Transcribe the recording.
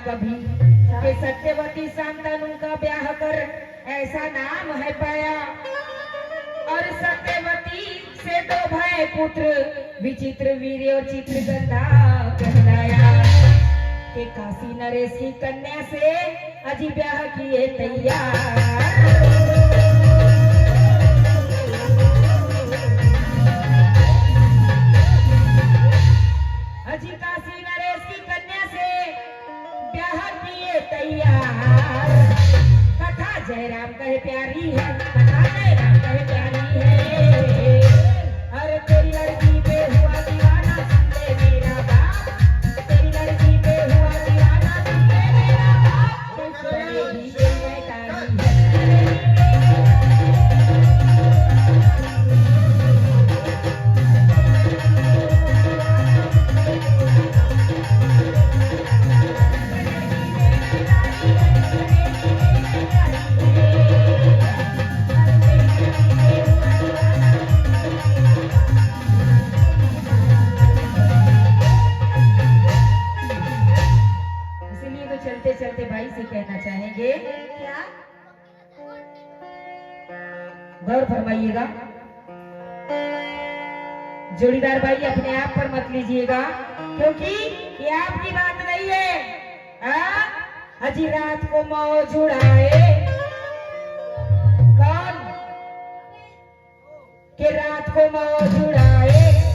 कभी कि सत्यवती शांतनु का ब्याह कर ऐसा नाम है पाया। और सत्यवती से दो भाई पुत्र विचित्र वीर्य और चित्रगंधा कहलाया कि काशी नरेश की कन्या से अजी ब्याह किए तैयार। अजी काशी नरेश की कन्या से ब्याह किए तैयार। कथा जयराम कहे प्यारी है, कथा जयराम कहे प्यारी है। अरे तेरी लड़की पे हुआ दीवाना सुन ले मेरा बाप, तेरी लड़की पे हुआ दीवाना सुन ले मेरा बाप। बनेगी जयकारी है। चलते चलते भाई से कहना चाहेंगे क्या, गौर फरमाइएगा। जोड़ीदार भाई अपने आप पर मत लीजिएगा, क्योंकि ये आपकी बात नहीं है। अजी रात को मौज उड़ाए कौन, कि रात को मौज उड़ाए